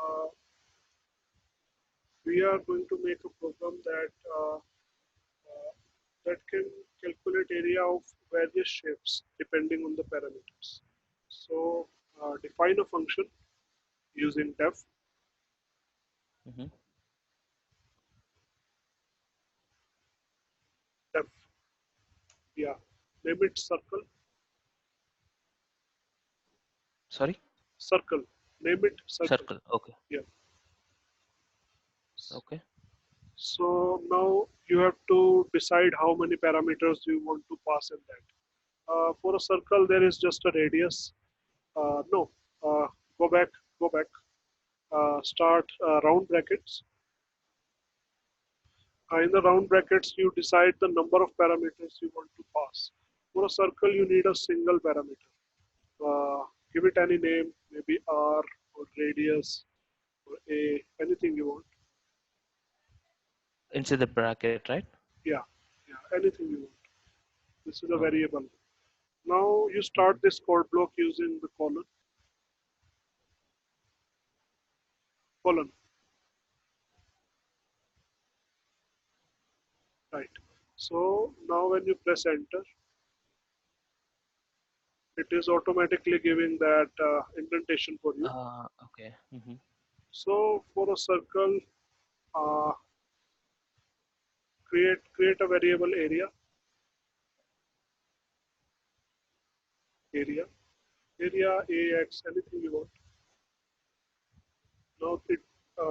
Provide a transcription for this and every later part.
uh, we are going to make a program that can calculate area of various shapes depending on the parameters. So define a function using def. Mm-hmm. Def, yeah. Name it circle. Sorry? Circle. Name it circle. Circle. Okay. Yeah. Okay. So now you have to decide how many parameters you want to pass in that. For a circle, there is just a radius. No, uh, go back, go back. Start round brackets. In the round brackets, you decide the number of parameters you want to pass. For a circle, you need a single parameter. Give it any name, maybe R or radius or A, anything you want. Inside the bracket, right? Yeah, yeah, anything you want. This is a Okay. variable. Now you Mm-hmm. start this code block using the colon, colon, right? So now when you press enter, it is automatically giving that indentation for you. Okay. Mm-hmm. So for a circle, uh, create a variable area, area, area ax, anything you want. Now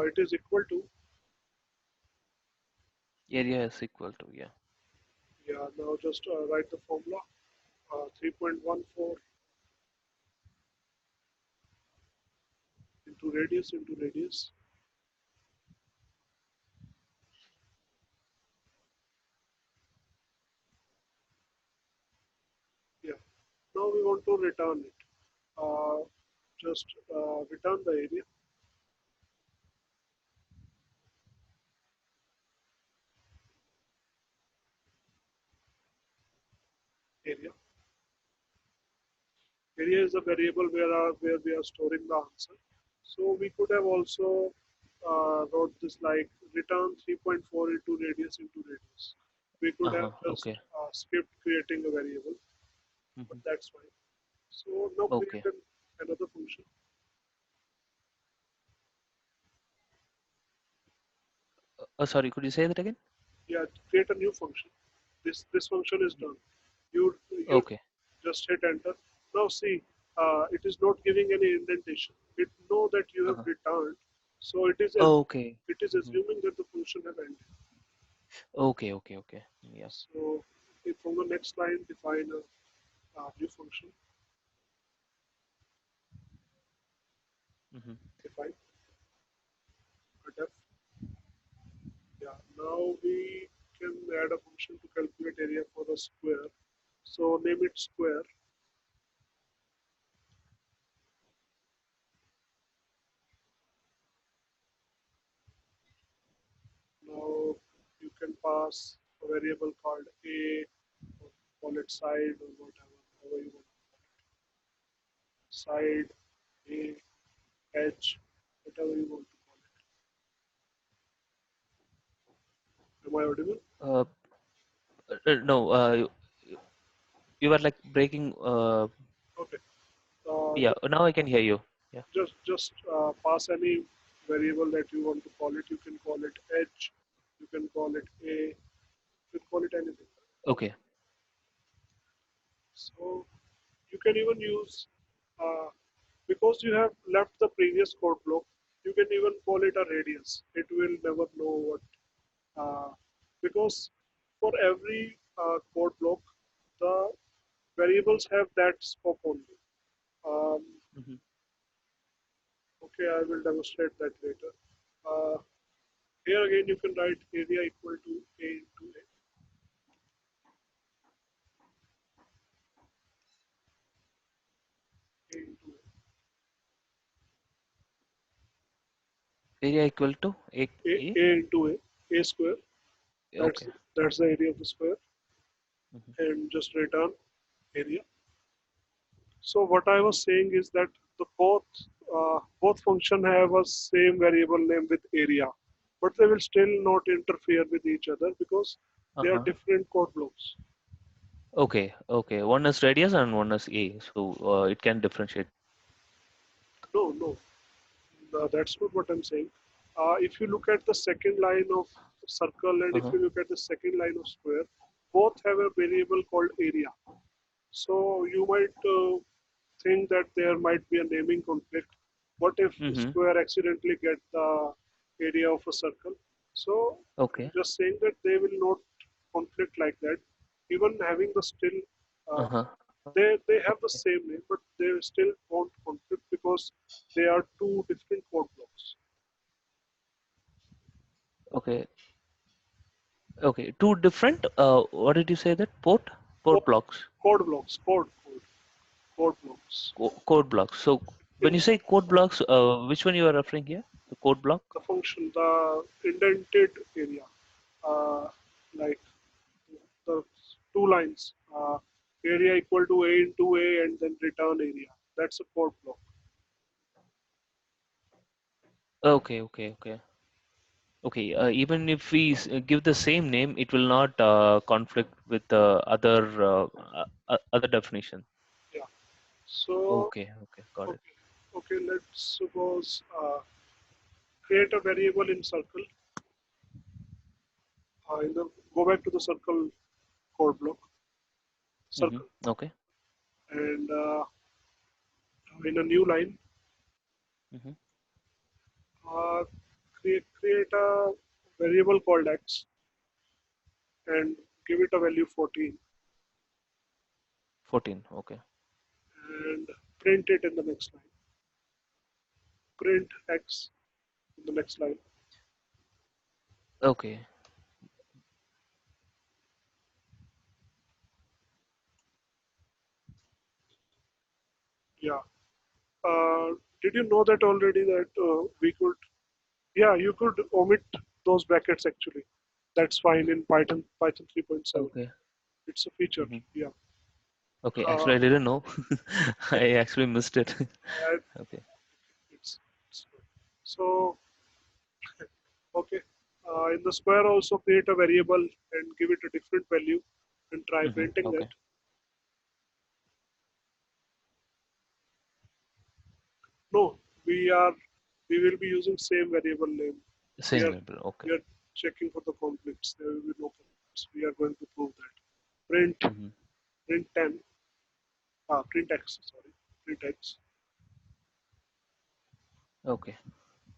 it is equal to, Area is equal to, yeah. yeah. Now just write the formula, 3.14 into radius. Yeah. Now we want to return it. Uh, just return the area. Area is a variable where we are storing the answer. So we could have also wrote this like return 3.4 into radius into radius. We could have Uh-huh. just Okay. skipped creating a variable, but Mm-hmm. that's fine. So now create Okay. another function. Sorry, could you say that again? Yeah, create a new function. This function is done. You Okay. just hit enter. Now see, it is not giving any indentation. It know that you have Uh-huh. returned, so Okay. it is Mm-hmm. assuming that the function have ended. Okay. Okay. Okay. Yeah. So if from the next line define a new function, Mm-hmm. define a def. Yeah. Now we can add a function to calculate area for a square. So name it square. Now you can pass a variable called a, or call it side or whatever, however you want. Side, a, edge, whatever you want to call it. Am I audible? Uh, no, you were like breaking. Okay. Yeah, now I can hear you. Yeah. Just pass any variable that you want to call it. You can call it edge. You can call it a. You can call it anything. Okay. So you can even use, uh, because you have left the previous code block, you can even call it a radius. It will never know what, because for every code block, the variables have that scope only. Um, Mm-hmm. okay, I will demonstrate that later. Uh, here again, you can write area equal to a into a into Area equal to A. a into a square. That's Okay. that's the area of the square, Mm-hmm. and just return area. So what I was saying is that the both both function have a same variable name with area, but they will still not interfere with each other because they are Uh-huh. different code blocks. Okay, okay. One is radius and one is A, so it can differentiate. No, no, that's not what I'm saying. If you look at the second line of circle and if Uh-huh. you look at the second line of square, both have a variable called area. So you might think that there might be a naming conflict. What if Mm-hmm. square accidentally get the area of a circle? So I'm Okay. just saying that they will not conflict like that. Even having the still, uh, Uh-huh. they have the Okay. same name, but they still won't conflict because they are two different code blocks. Okay. Okay. Two different. What did you say that? Port Code, blocks. code blocks, code blocks. Code blocks. So when In you say code blocks, which one you are referring here? The code block? the function, the indented area, uh, like the two lines, area equal to a into a and then return area. That's a code block. Okay. Okay. Okay. Okay. Even if we give the same name, it will not conflict with the other definition. Yeah. So, Okay. Okay. Got it. okay, okay. Let's suppose create a variable in circle. In the Go back to the circle code block, Mm-hmm. circle, Okay. and in a new line, Mm-hmm. uh, create a variable called x and give it a value 14 14. Okay. and print it in the next line. Print x in the next line. Okay. Yeah. Did you know that already that we could, yeah, you could omit those brackets actually. That's fine in Python 3.7. Okay. It's a feature. Mm-hmm. Yeah. Okay. Uh, Actually, I didn't know. I actually missed it. I- Okay. it's good. So, okay. In the square also create a variable and give it a different value and try Mm-hmm. printing that. Okay. No, we will be using same variable name. We Same are label. Okay. we are checking for the conflicts. There will be no conflicts. We are going to prove that. Print Mm-hmm. print 10, print x, sorry, print x. Okay.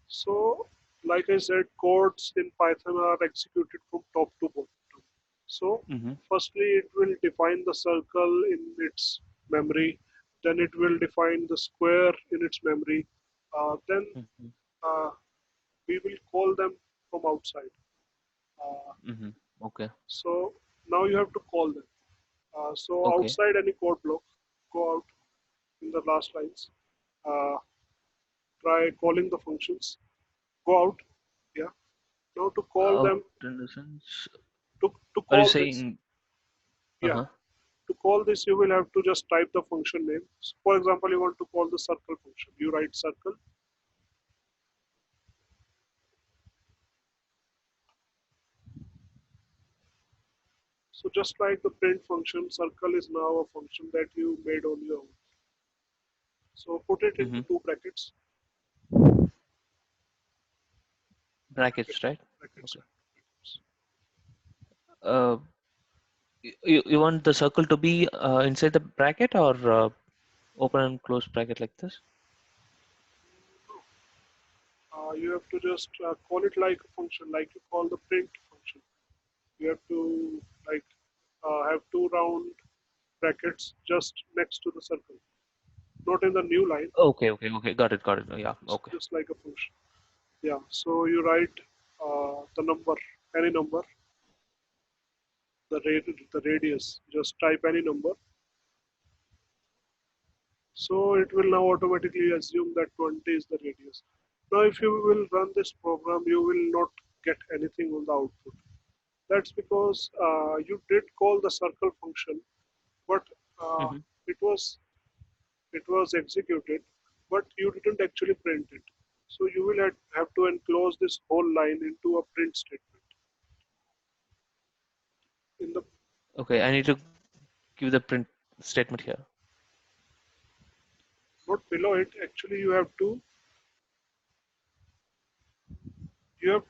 So, like I said, codes in Python are executed from top to bottom. So, Mm-hmm. firstly, it will define the circle in its memory. Then it will define the square in its memory. Then Mm-hmm. uh, we will call them from outside. Uh, Mm-hmm. Okay. so now you have to call them. So Okay. outside any code block, go out in the last lines. Uh, Try calling the functions. Go out. Yeah. Now to call Out them, in the sense, to are you call this, saying? yeah, Uh-huh. to call this, you will have to just type the function name. So for example, you want to call the circle function. You write circle. So just like the print function, circle is now a function that you made on your own. So put it Mm-hmm. into two brackets. Brackets, right? Brackets, Okay. brackets. Uh, you want the circle to be inside the bracket or open and close bracket like this? You have to just call it like a function, like you call the print function. You have to like have two round brackets just next to the circle, not in the new line. Okay. Okay. Okay. Got it. Got it. Yeah. It's Okay. just like a function. Yeah. So you write the number, any number, the radius. Just type any number. So it will now automatically assume that 20 is the radius. Now, if you will run this program, you will not get anything on the output. That's because you did call the circle function, but uh, Mm-hmm. it was executed. but you didn't actually print it. So you will have to enclose this whole line into a print statement. In the Okay, I need to give the print statement here. not below it, actually you have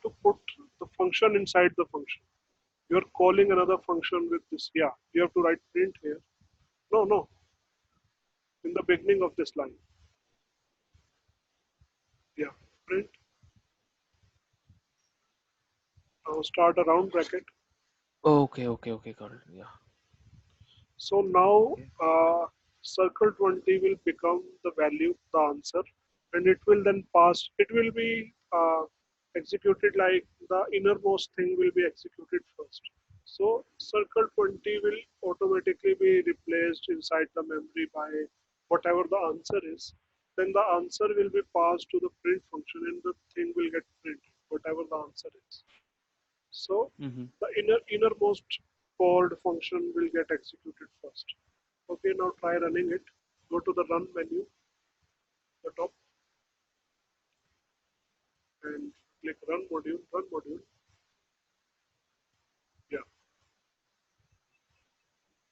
to put the function inside the function. You're calling another function with this. Yeah, you have to write print here. No, no, in the beginning of this line. Yeah, print. Now start a round bracket. Okay, okay, okay, got it. Yeah. So now Okay. circle 20 will become the value, the answer, and it will then pass. It will be executed like the innermost thing will be executed first. So circle 20 will automatically be replaced inside the memory by whatever the answer is. Then the answer will be passed to the print function and the thing will get printed, whatever the answer is. So Mm-hmm. the innermost called function will get executed first. Okay, now try running it. Go to the run menu, the top, and click run module, run module. Yeah.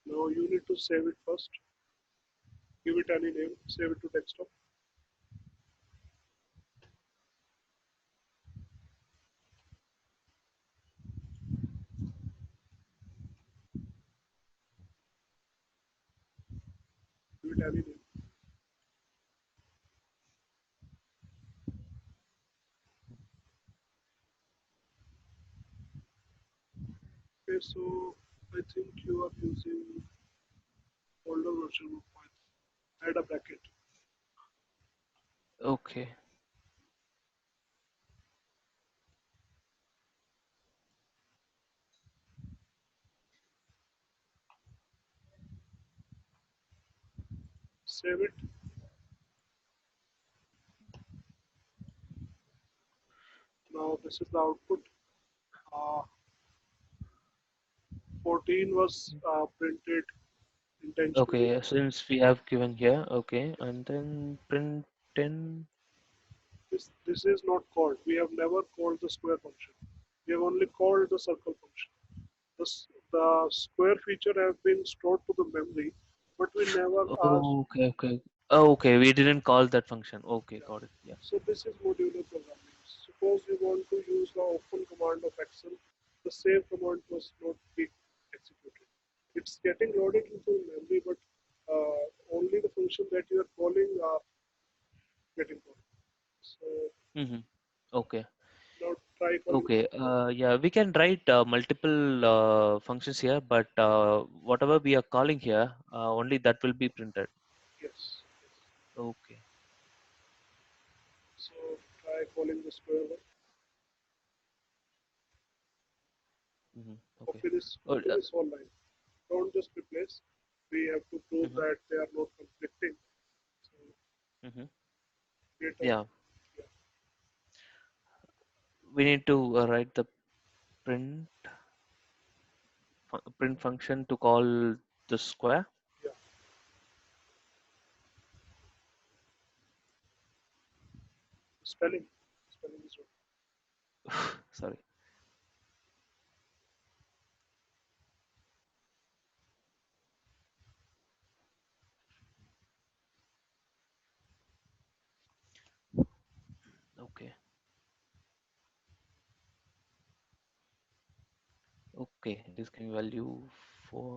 Now you need to save it first. Give it any name, save it to desktop. Give it any name. Okay, so I think you are using older version of Python. Add a bracket. Okay. Save it. Now this is the output. Uh, 14 was printed intentionally. Okay, since we have given here, okay, and then print 10. This is not called. We have never called the square function. We have only called the circle function. The square feature has been stored to the memory, but we never asked. Okay, okay. Oh, okay, we didn't call that function. Okay, Yeah. got it. Yeah. So this is modular programming. Suppose you want to use the open command of Excel, the save command must not be executed. It's getting loaded into memory, but only the function that you are calling are getting called. So Mm-hmm. Okay. now try calling. Okay. Yeah, we can write multiple functions here, but whatever we are calling here, only that will be printed. Yes. Okay. So try calling the square one. Mm-hmm. Okay. Oh, Copy this whole line. Don't just replace. We have to prove mm-hmm. that they are not conflicting. So Mm-hmm. later, Yeah, yeah, we need to write the print print function to call the square. yeah. Spelling, spelling is wrong. Sorry. Okay. Okay. It is giving value for